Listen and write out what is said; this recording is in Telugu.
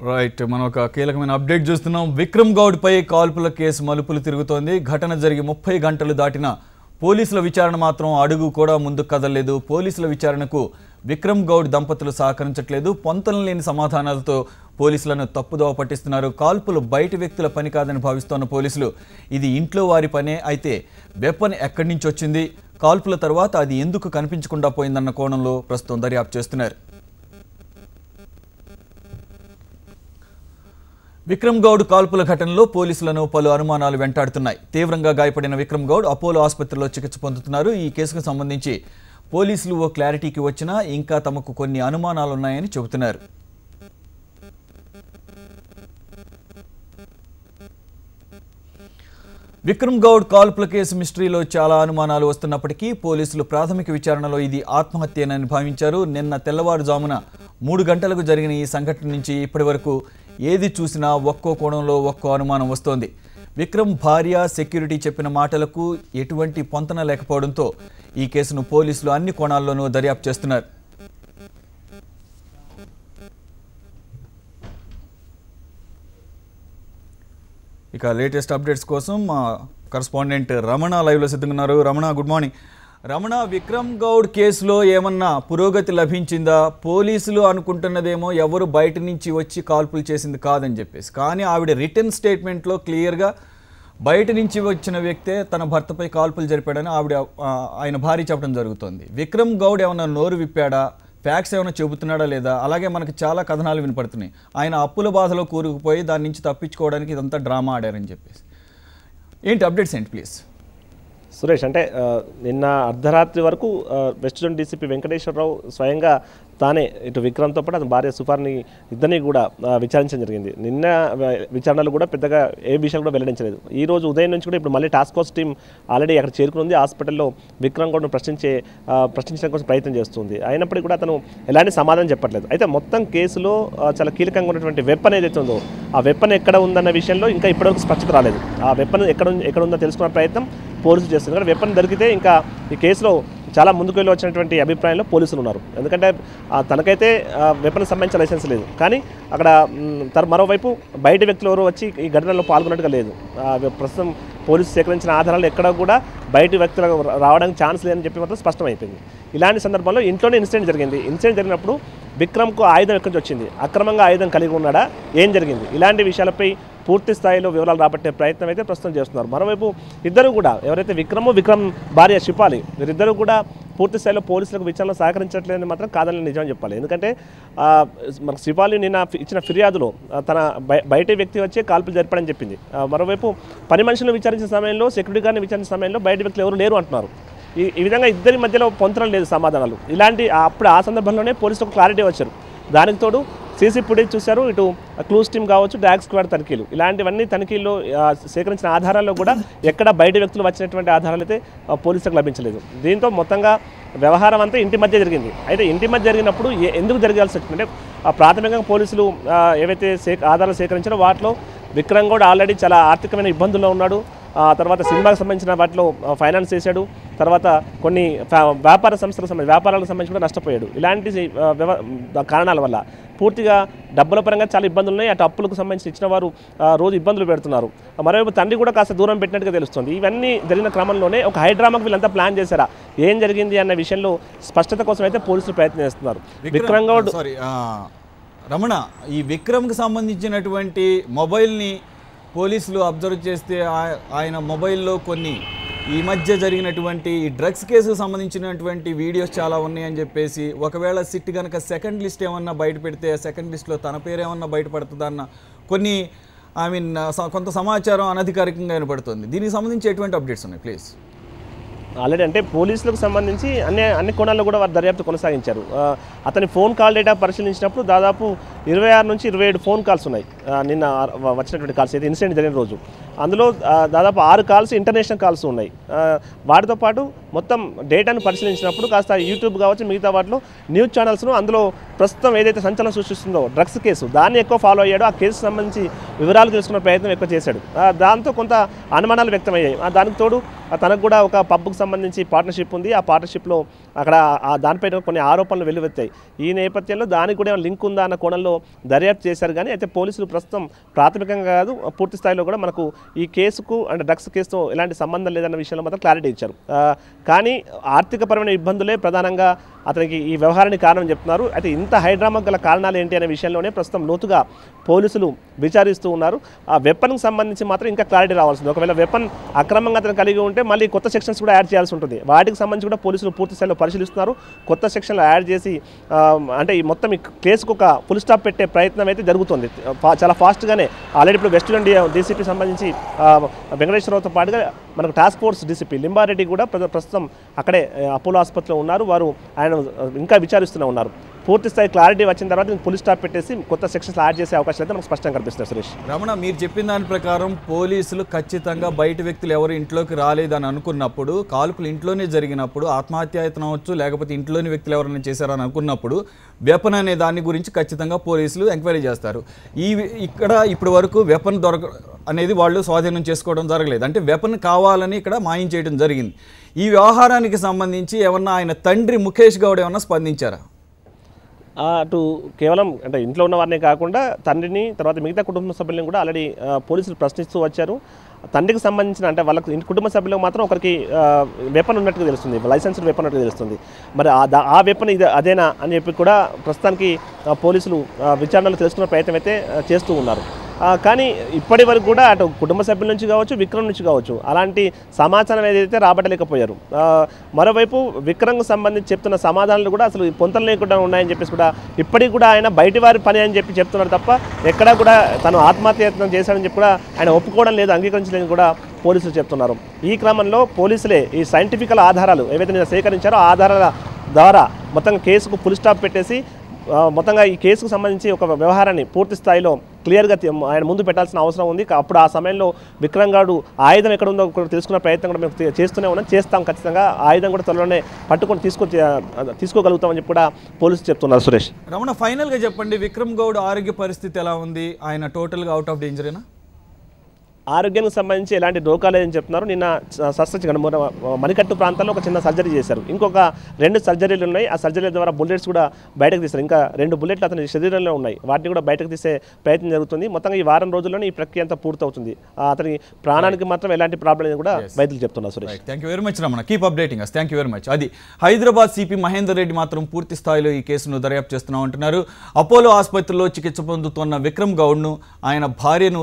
రైట్ మనం ఒక కీలకమైన అప్డేట్ చూస్తున్నాం. విక్రమ్ గౌడ్ పై కాల్పుల కేసు మలుపులు తిరుగుతోంది. ఘటన జరిగి 30 గంటలు దాటినా పోలీసుల విచారణ మాత్రం అడుగు కూడా ముందుకు కదలలేదు. పోలీసుల విచారణకు విక్రమ్ గౌడ్ దంపతులు సహకరించట్లేదు. పొంతన లేని సమాధానాలతో పోలీసులను తప్పుదోవ పట్టిస్తున్నారు. కాల్పులు బయటి వ్యక్తుల పని కాదని భావిస్తున్న పోలీసులు ఇది ఇంట్లో వారి పనే అయితే వెపన్ ఎక్కడి నుంచి వచ్చింది, కాల్పుల తర్వాత అది ఎందుకు కనిపించకుండా పోయిందన్న కోణంలో ప్రస్తుతం దర్యాప్తు చేస్తున్నారు. విక్రమ్ గౌడ్ కాల్పుల ఘటనలో పోలీసులను పలు అనుమానాలు వెంటాడుతున్నాయి. తీవ్రంగా గాయపడిన విక్రమ్ గౌడ్ అపోలో ఆసుపత్రిలో చికిత్స పొందుతున్నారు. ఈ కేసుకు సంబంధించి పోలీసులు ఓ క్లారిటీకి వచ్చినా ఇంకా తమకు కొన్ని అనుమానాలున్నాయని చెబుతున్నారు. విక్రమ్ గౌడ్ కాల్పుల కేసు మిస్టరీలో చాలా అనుమానాలు వస్తున్నప్పటికీ పోలీసులు ప్రాథమిక విచారణలో ఇది ఆత్మహత్యనని భావించారు. నిన్న తెల్లవారుజామున 3 గంటలకు జరిగిన ఈ సంఘటన నుంచి ఇప్పటి వరకు ఏది చూసినా ఒక్కో కోణంలో ఒక్కో అనుమానం వస్తోంది. విక్రమ్ భార్య సెక్యూరిటీ చెప్పిన మాటలకు ఎటువంటి పొంతన లేకపోవడంతో ఈ కేసును పోలీసులు అన్ని కోణాల్లోనూ దర్యాప్తు చేస్తున్నారు. ఇక లేటెస్ట్ అప్డేట్స్ కోసం మా కరెస్పాండెంట్ రమణ లైవ్లో సిద్ధంగా ఉన్నారు. Ramana, good morning. రమణ, విక్రమ్ గౌడ్ కేసులో ఏమన్నా పురోగతి లభించిందా? పోలీసులు అనుకుంటున్నదేమో ఎవరు బయట నుంచి వచ్చి కాల్పులు చేసింది కాదని చెప్పేసి, కానీ ఆవిడ రిటర్న్ స్టేట్మెంట్లో క్లియర్గా బయట నుంచి వచ్చిన వ్యక్తే తన భర్తపై కాల్పులు జరిపాడని ఆయన భార్య చెప్పడం జరుగుతోంది. విక్రమ్ గౌడ్ ఏమన్నా నోరు విప్పాడా, ఫ్యాక్ట్స్ ఏమైనా చెబుతున్నాడా లేదా? అలాగే మనకు చాలా కథనాలు వినపడుతున్నాయి ఆయన అప్పుల బాధలో కూరుకుపోయి దాని నుంచి తప్పించుకోవడానికి ఇదంతా డ్రామా ఆడారని చెప్పేసి. ఏంటి అప్డేట్స్ ఏంటి ప్లీజ్? సురేష్, అంటే నిన్న అర్ధరాత్రి వరకు వెస్ట్ జోన్ డీసీపీ వెంకటేశ్వరరావు స్వయంగా తానే ఇటు విక్రమ్తో పాటు అతని భార్య సుఫార్ని ఇద్దరిని కూడా విచారించడం జరిగింది. నిన్న విచారణలు కూడా పెద్దగా ఏ విషయాలు కూడా వెల్లడించలేదు. ఈ రోజు ఉదయం నుంచి కూడా ఇప్పుడు మళ్ళీ టాస్క్ ఫోర్స్ టీం ఆల్రెడీ అక్కడ చేరుకుని హాస్పిటల్లో విక్రమ్ గౌడ్ను ప్రశ్నించడం కోసం ప్రయత్నం చేస్తుంది. అయినప్పటికీ కూడా అతను ఎలాంటి సమాధానం చెప్పట్లేదు. అయితే మొత్తం కేసులో చాలా కీలకంగా ఉన్నటువంటి వెపన్ ఏదైతే ఉందో ఆ వెపన్ ఎక్కడ ఉందన్న విషయంలో ఇంకా ఇప్పటివరకు స్పష్టత రాలేదు. ఆ వెపన్ ఎక్కడ ఉందో తెలుసుకున్న ప్రయత్నం పోలీసులు చేస్తుంది. ఎందుకంటే వెపన్ దొరికితే ఇంకా ఈ కేసులో చాలా ముందుకు వెళ్ళి వచ్చినటువంటి అభిప్రాయంలో పోలీసులు ఉన్నారు. ఎందుకంటే తనకైతే వెపన్కి సంబంధించిన లైసెన్స్ లేదు, కానీ అక్కడ మరోవైపు బయట వ్యక్తులు ఎవరు వచ్చి ఈ ఘటనలో పాల్గొన్నట్టుగా లేదు. ప్రస్తుతం పోలీసు సేకరించిన ఆధారాలు ఎక్కడ కూడా బయట వ్యక్తులు రావడానికి ఛాన్స్ లేదని చెప్పి మాత్రం స్పష్టమైపోయింది. ఇలాంటి సందర్భంలో ఇంట్లోనే ఇన్సిడెంట్ జరిగింది. ఇన్సిడెంట్ జరిగినప్పుడు విక్రమ్కు ఆయుధం ఎక్కడి నుంచి వచ్చింది, అక్రమంగా ఆయుధం కలిగి ఉన్నాడా, ఏం జరిగింది, ఇలాంటి విషయాలపై పూర్తి స్థాయిలో వివరాలు రాబట్టే ప్రయత్నం అయితే ప్రస్తుతం చేస్తున్నారు. మరోవైపు ఇద్దరు కూడా ఎవరైతే విక్రమ్ భార్య శిపాలి వీరిద్దరూ కూడా పూర్తి స్థాయిలో పోలీసులకు విచారణ సహకరించట్లేదని మాత్రం కాదని నిజమని చెప్పాలి. ఎందుకంటే మనకు శిపాలి నిన్న ఇచ్చిన ఫిర్యాదులో తన బయట వ్యక్తి వచ్చే కాల్పులు జరిపాడని చెప్పింది. మరోవైపు పని మనుషులను విచారించిన సమయంలో, సెక్యూరిటీ గారిని విచారించిన సమయంలో బయట వ్యక్తులు ఎవరు లేరు అంటున్నారు. ఈ విధంగా ఇద్దరి మధ్యలో పొంతనం లేదు సమాధానాలు. ఇలాంటి అప్పుడు ఆ సందర్భంలోనే పోలీసులకు క్లారిటీ వచ్చారు. దానికి తోడు సీసీ ఫుటేజ్ చూశారు, ఇటు క్లూస్ టీమ్ కావచ్చు, డాగ్ స్క్వాడ్ తనిఖీలు, ఇలాంటివన్నీ తనిఖీల్లో సేకరించిన ఆధారాల్లో కూడా ఎక్కడ బయట వ్యక్తులు వచ్చినటువంటి ఆధారాలు అయితే పోలీసులకు లభించలేదు. దీంతో మొత్తంగా వ్యవహారం అంతా ఇంటి మధ్య జరిగింది. అయితే ఇంటి మధ్య జరిగినప్పుడు ఎందుకు జరగాల్సి వచ్చిందంటే ప్రాథమికంగా పోలీసులు ఏవైతే ఆధారాలు సేకరించారో వాటిలో విక్రమ్ గౌడ్ ఆల్రెడీ చాలా ఆర్థికమైన ఇబ్బందుల్లో ఉన్నాడు. తర్వాత సినిమాకి సంబంధించిన వాటిలో ఫైనాన్స్ చేశాడు. తర్వాత కొన్ని వ్యాపారాలకు సంబంధించి కూడా నష్టపోయాడు. ఇలాంటి కారణాల వల్ల పూర్తిగా డబ్బుల పరంగా చాలా ఇబ్బందులు ఉన్నాయి. అటు అప్పులకు సంబంధించి ఇచ్చిన వారు రోజు ఇబ్బందులు పెడుతున్నారు. మరోవైపు తండ్రి కూడా కాస్త దూరం పెట్టినట్టుగా తెలుస్తుంది. ఇవన్నీ జరిగిన క్రమంలోనే ఒక హైడ్రామాకు వీళ్ళంతా ప్లాన్ చేశారా, ఏం జరిగింది అన్న విషయంలో స్పష్టత కోసం అయితే పోలీసులు ప్రయత్నం చేస్తున్నారు. విక్రమ్ గౌడ్ రమణ, ఈ విక్రమ్కి సంబంధించినటువంటి మొబైల్ని పోలీసులు అబ్జర్వ్ చేస్తే ఆయన మొబైల్లో కొన్ని ఈ మధ్య జరిగినటువంటి డ్రగ్స్ కేసుకు సంబంధించినటువంటి వీడియోస్ చాలా ఉన్నాయని చెప్పేసి, ఒకవేళ సిట్ కనుక సెకండ్ లిస్ట్ ఏమన్నా బయట పెడితే సెకండ్ లిస్ట్లో తన పేరు ఏమన్నా బయటపడుతుందన్న కొన్ని కొంత సమాచారం అనధికారికంగా వినపడుతుంది. దీనికి సంబంధించి ఎటువంటి అప్డేట్స్ ఉన్నాయి ప్లీజ్? ఆల్రెడీ అంటే పోలీసులకు సంబంధించి అన్ని కోణాల్లో కూడా వారు దర్యాప్తు కొనసాగించారు. అతని ఫోన్ కాల్ డేటా పరిశీలించినప్పుడు దాదాపు 26 నుంచి 27 ఫోన్ కాల్స్ ఉన్నాయి. నిన్న వచ్చినటువంటి కాల్స్ అయితే ఇన్సిడెంట్ జరిగిన రోజు అందులో దాదాపు 6 కాల్స్ ఇంటర్నేషనల్ కాల్స్ ఉన్నాయి. వాటితో పాటు మొత్తం డేటాను పరిశీలించినప్పుడు కాస్త యూట్యూబ్ కావచ్చు, మిగతా వాటిలో న్యూస్ ఛానల్స్ను అందులో ప్రస్తుతం ఏదైతే సంచలనం సృష్టిస్తుందో డ్రగ్స్ కేసు దాన్ని ఎక్కువ ఫాలో అయ్యాడో ఆ కేసు సంబంధించి వివరాలు తెలుసుకునే ప్రయత్నం ఎక్కువ చేశాడు. దాంతో కొంత అనుమానాలు వ్యక్తమయ్యాయి. దానికి తోడు తనకు కూడా ఒక పబ్కు సంబంధించి పార్ట్నర్షిప్ ఉంది. ఆ పార్ట్నర్షిప్లో అక్కడ దానిపైన కొన్ని ఆరోపణలు వెల్లువెత్తాయి. ఈ నేపథ్యంలో దానికి కూడా లింక్ ఉందా అన్న కోణంలో దర్యాప్తు చేశారు. కానీ అయితే పోలీసులు ప్రస్తుతం ప్రాథమికంగా కాదు, పూర్తి స్థాయిలో కూడా మనకు ఈ కేసుకు అంటే డ్రగ్స్ కేసుతో ఎలాంటి సంబంధం లేదన్న విషయంలో మాత్రం క్లారిటీ ఇచ్చారు. కానీ ఆర్థికపరమైన ఇబ్బందులే ప్రధానంగా అతనికి ఈ వ్యవహారానికి కారణం చెప్తున్నారు. అయితే ఇంత హైడ్రామాకు గల కారణాలు ఏంటి అనే విషయంలోనే ప్రస్తుతం లోతుగా పోలీసులు విచారిస్తూ ఉన్నారు. ఆ వెపన్కి సంబంధించి మాత్రం ఇంకా క్లారిటీ రావాల్సింది. ఒకవేళ వెపన్ అక్రమంగా అతను కలిగి ఉంటే మళ్ళీ కొత్త సెక్షన్స్ కూడా యాడ్ చేయాల్సి ఉంటుంది. వాటికి సంబంధించి కూడా పోలీసులు పూర్తి స్థాయిలో పరిశీలిస్తున్నారు. కొత్త సెక్షన్లు యాడ్ చేసి అంటే ఈ మొత్తం ఈ కేసుకు ఒక ఫుల్ స్టాప్ పెట్టే ప్రయత్నం అయితే జరుగుతుంది. చాలా ఫాస్ట్గానే ఆల్రెడీ ఇప్పుడు వెస్ట్ డీసీపీ సంబంధించి వెంకటేశ్వరరావుతో పాటుగా మనకు టాస్క్ ఫోర్స్ డీసీపీ లింబారెడ్డి కూడా ప్రస్తుతం అక్కడే అపోలో ఆసుపత్రిలో ఉన్నారు. వారు ఆయన ఇంకా విచారిస్తూనే ఉన్నారు. పూర్తి స్థాయి క్లారిటీ వచ్చిన తర్వాత ఫుల్ స్టాప్ పెట్టేసి కొత్త సెక్షన్స్ యాడ్ చేసే అవకాశాలు అయితే మనకు స్పష్టంగా కనిపిస్తుంది. సురేష్, రమణ, మీరు చెప్పిన దాని ప్రకారం పోలీసులు ఖచ్చితంగా బయట వ్యక్తులు ఎవరు ఇంట్లోకి రాలేదని అనుకున్నప్పుడు, కాల్పులు ఇంట్లోనే జరిగినప్పుడు, ఆత్మహత్యాయత్నం అవచ్చు లేకపోతే ఇంట్లోని వ్యక్తులు ఎవరైనా చేశారని అనుకున్నప్పుడు వెపన్ అనే దాని గురించి ఖచ్చితంగా పోలీసులు ఎంక్వైరీ చేస్తారు. ఇక్కడ ఇప్పటి వరకు వెపన్ అనేది వాళ్ళు స్వాధీనం చేసుకోవడం జరగలేదు. అంటే వెపన్ కావాలని ఇక్కడ మాయం చేయడం జరిగింది. ఈ వ్యవహారానికి సంబంధించి ఏమన్నా ఆయన తండ్రి ముఖేష్ గౌడ్ ఏమన్నా స్పందించారా? అటు కేవలం అంటే ఇంట్లో ఉన్న వారినే కాకుండా తండ్రిని, తర్వాత మిగతా కుటుంబ సభ్యులను కూడా ఆల్రెడీ పోలీసులు ప్రశ్నిస్తూ వచ్చారు. తండ్రికి సంబంధించిన అంటే వాళ్ళకి కుటుంబ సభ్యులకు మాత్రం ఒకరికి వెపన్ ఉన్నట్టుగా తెలుస్తుంది, లైసెన్స్డ్ వెపన్ ఉన్నట్టుగా తెలుస్తుంది. మరి ఆ వెపన్ అదేనా అని చెప్పి కూడా ప్రస్తుతానికి పోలీసులు విచారణలో తెలుసుకునే ప్రయత్నం అయితే చేస్తూ ఉన్నారు. కానీ ఇప్పటి వరకు కూడా అటు కుటుంబ సభ్యుల నుంచి కావచ్చు, విక్రమ్ నుంచి కావచ్చు అలాంటి సమాచారం ఏదైతే రాబట్టలేకపోయారు. మరోవైపు విక్రమ్కు సంబంధించి చెప్తున్న సమాధానాలు కూడా అసలు పొంతలు లేకుండా ఉన్నాయని చెప్పేసి కూడా ఇప్పటికి కూడా ఆయన బయటి వారి పని అని చెప్పి చెప్తున్నారు తప్ప ఎక్కడా కూడా తను ఆత్మహత్యాయత్నం చేశాడని చెప్పి కూడా ఆయన ఒప్పుకోవడం లేదు, అంగీకరించలేదని కూడా పోలీసులు చెప్తున్నారు. ఈ క్రమంలో పోలీసులే ఈ సైంటిఫికల్ ఆధారాలు ఏవైతే నేను సేకరించారో ఆ ఆధారాల ద్వారా మొత్తం కేసుకు ఫుల్ స్టాప్ పెట్టేసి మొత్తంగా ఈ కేసుకు సంబంధించి ఒక వ్యవహారాన్ని పూర్తి స్థాయిలో క్లియర్గా ఆయన ముందు పెట్టాల్సిన అవసరం ఉంది. అప్పుడు ఆ సమయంలో విక్రమ్ గౌడ్ ఆయుధం ఎక్కడ ఉందో కూడా తెలుసుకునే ప్రయత్నం కూడా మేము చేస్తూనే ఉన్నాం, చేస్తాం. ఖచ్చితంగా ఆయుధం కూడా త్వరలోనే పట్టుకొని తీసుకోగలుగుతామని చెప్పి కూడా పోలీసులు చెప్తున్నారు. సురేష్, రమణ, ఫైనల్గా చెప్పండి, విక్రమ్ గౌడ్ ఆరోగ్య పరిస్థితి ఎలా ఉంది? ఆయన టోటల్గా అవుట్ ఆఫ్ డేంజరేనా? ఆరోగ్యానికి సంబంధించి ఎలాంటి డోకా లేదని చెప్తున్నారు. నిన్న మణికట్టు ప్రాంతాల్లో ఒక చిన్న సర్జరీ చేశారు. ఇంకొక 2 సర్జరీలు ఉన్నాయి. ఆ సర్జరీల ద్వారా బుల్లెట్స్ కూడా బయటకు తీశారు. ఇంకా 2 బుల్లెట్లు అతని శరీరంలో ఉన్నాయి. వాటిని కూడా బయటకు తీసే ప్రయత్నం జరుగుతుంది. మొత్తంగా ఈ వారం రోజుల్లోనే ఈ ప్రక్రియ అంతా పూర్తవుతుంది. అతని ప్రాణానికి మాత్రం ఎలాంటి ప్రాబ్లం కూడా వైద్యులు చెప్తున్నారు. Suresh, thank you very much Ramana, keep updating us. Thank you very much. అది హైదరాబాద్ సిపి మహేందర్ రెడ్డి మాత్రం పూర్తి స్థాయిలో ఈ కేసును దర్యాప్తు చేస్తున్నాం అంటున్నారు. అపోలో ఆసుపత్రిలో చికిత్స పొందుతున్న విక్రమ్ గౌడ్ను ఆయన భార్యను